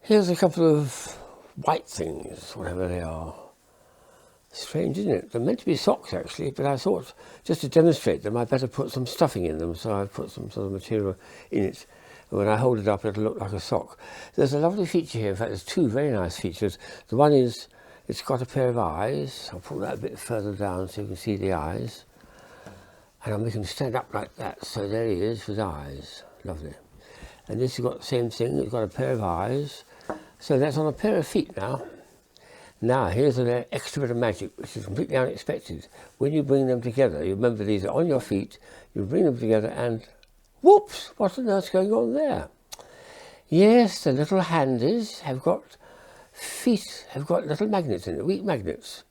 Here's a couple of white things, whatever they are. Strange, isn't it? They're meant to be socks, actually, but I thought, just to demonstrate them, I'd better put some stuffing in them, so I've put some sort of material in it. And when I hold it up, it'll look like a sock. There's a lovely feature here. In fact, there's two very nice features. The one is, it's got a pair of eyes. I'll pull that a bit further down so you can see the eyes. And I'll make him stand up like that. So there he is with eyes. Lovely. And this has got the same thing. It's got a pair of eyes. So that's on a pair of feet now. Now, here's an extra bit of magic, which is completely unexpected. When you bring them together, you remember these are on your feet, you bring them together and, whoops, what on earth's going on there? Yes, the little handies have got feet, have got little magnets in it, weak magnets.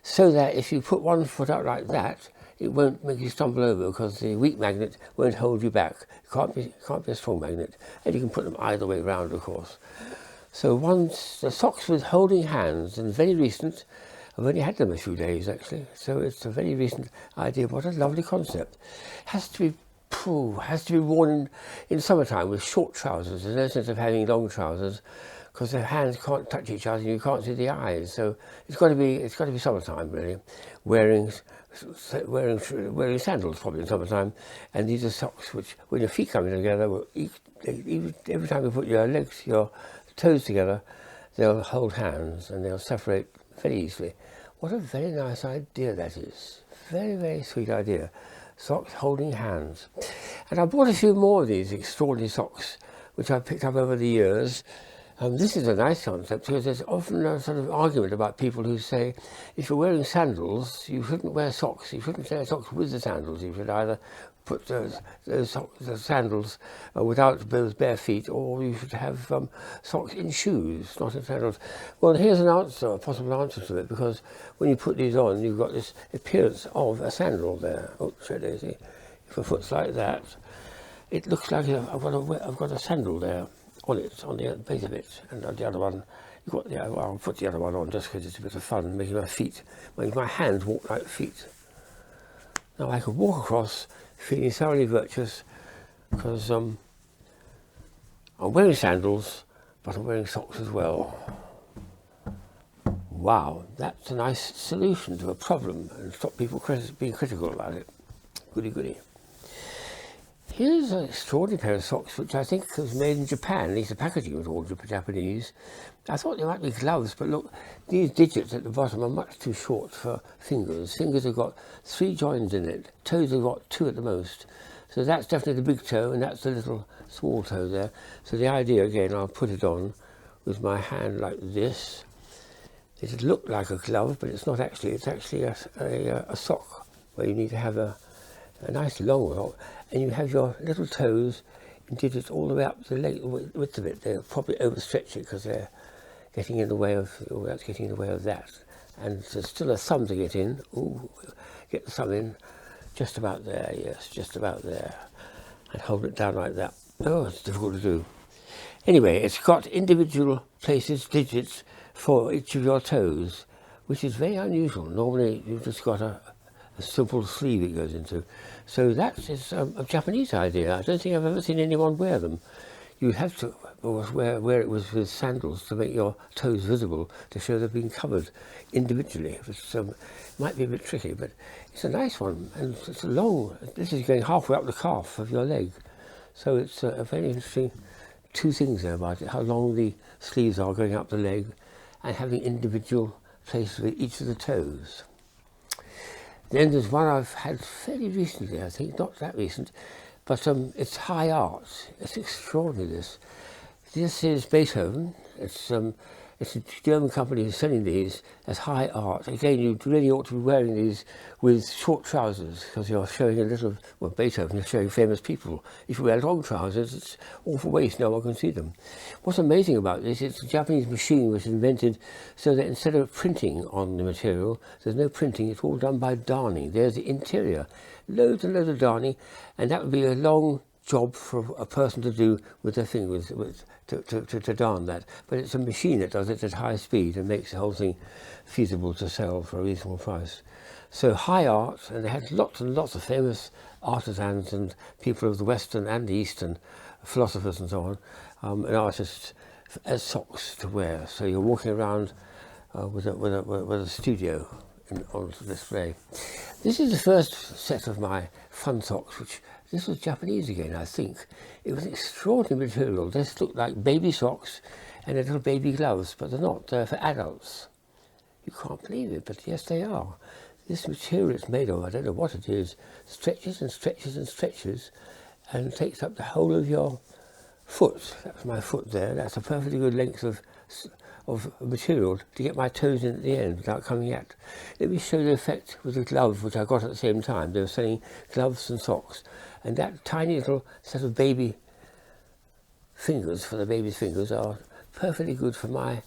So that if you put one foot out like that, it won't make you stumble over because the weak magnet won't hold you back. It can't be a strong magnet. And you can put them either way round, of course. So once the socks with holding hands, and very recent, I've only had them a few days actually, so it's a very recent idea. What a lovely concept. Has to be worn in summertime with short trousers. There's no sense of having long trousers because their hands can't touch each other and you can't see the eyes. So it's got to be summertime really. Wearing sandals probably in summertime, and these are socks which, when your feet come together, every time you put your legs, your toes together, they'll hold hands and they'll separate very easily. What a very nice idea that is. Very, very sweet idea. Socks holding hands. And I bought a few more of these extraordinary socks, which I've picked up over the years. This is a nice concept because there's often a sort of argument about people who say if you're wearing sandals, you shouldn't wear socks. You shouldn't wear socks with the sandals. You should either put the sandals without those bare feet, or you should have socks in shoes, not in sandals. Well, here's an answer, a possible answer to it, because when you put these on, you've got this appearance of a sandal there. Oh, so Daisy, if a foot's like that, it looks like I've got a sandal there on it, on the base of it, and the other one, you've got well, I'll put the other one on just because it's a bit of fun, making my hands walk like feet. Now I can walk across feeling thoroughly virtuous because I'm wearing sandals, but I'm wearing socks as well. Wow, that's a nice solution to a problem and stop people being critical about it. Goody goody. Here's an extraordinary pair of socks which I think was made in Japan. At least the packaging was all Japanese. I thought they might be gloves, but look, these digits at the bottom are much too short for fingers. Fingers have got 3 joins in it. Toes have got 2 at the most. So that's definitely the big toe, and that's the little small toe there. So the idea, again, I'll put it on with my hand like this. It'd look like a glove, but it's not actually. It's actually a sock where you need to have a nice long sock, and you have your little toes in digits all the way up to the leg width of it. They'll probably overstretch it because they're getting in the way of, that's getting in the way of that. And there's still a thumb to get in. Ooh, get the thumb in, just about there, yes, just about there. And hold it down like that. Oh, it's difficult to do. Anyway, it's got individual places, digits, for each of your toes, which is very unusual. Normally you've just got a simple sleeve it goes into. So that is a Japanese idea. I don't think I've ever seen anyone wear them. You have to wear it with sandals to make your toes visible, to show they've been covered individually. Which might be a bit tricky, but it's a nice one. And it's long, this is going halfway up the calf of your leg. So it's a very interesting two things there about it, how long the sleeves are going up the leg and having individual places for each of the toes. Then there's one I've had fairly recently, I think, not that recent, but it's high art. It's extraordinary, this. This is Beethoven. It's a German company who's selling these as high art. Again, you really ought to be wearing these with short trousers because you're showing a little, well, Beethoven is showing famous people. If you wear long trousers, it's awful waste, no one can see them. What's amazing about this, it's a Japanese machine which was invented so that instead of printing on the material, there's no printing, it's all done by darning. There's the interior, loads and loads of darning, and that would be a long job for a person to do with their fingers to darn that. But it's a machine that does it at high speed and makes the whole thing feasible to sell for a reasonable price. So high art, and they had lots and lots of famous artisans and people of the Western and the Eastern, philosophers and so on, and artists as socks to wear. So you're walking around with a studio on display. This is the first set of my fun socks, which this was Japanese again, I think. It was extraordinary material. This looked like baby socks and little baby gloves, but they're not. They're for adults. You can't believe it, but yes, they are. This material it's made of, I don't know what it is, stretches and stretches and stretches, and takes up the whole of your foot. That's my foot there. That's a perfectly good length of material to get my toes in at the end without coming out. Let me show you the effect with the glove, which I got at the same time. They were selling gloves and socks, and that tiny little set of baby fingers, for the baby's fingers, are perfectly good for my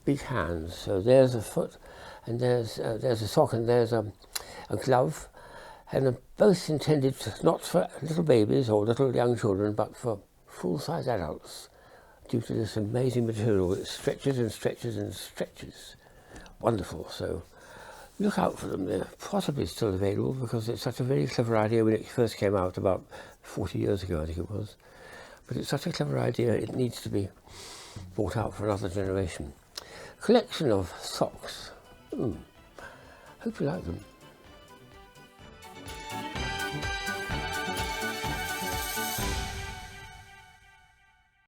big hands. So there's a foot, and there's a sock, and there's a glove, and they're both intended not for little babies or little young children, but for full-size adults, due to this amazing material that stretches and stretches and stretches. Wonderful. So look out for them. They're possibly still available because it's such a very clever idea when it first came out about 40 years ago, I think it was. But it's such a clever idea, it needs to be brought out for another generation. Collection of socks. Hope you like them.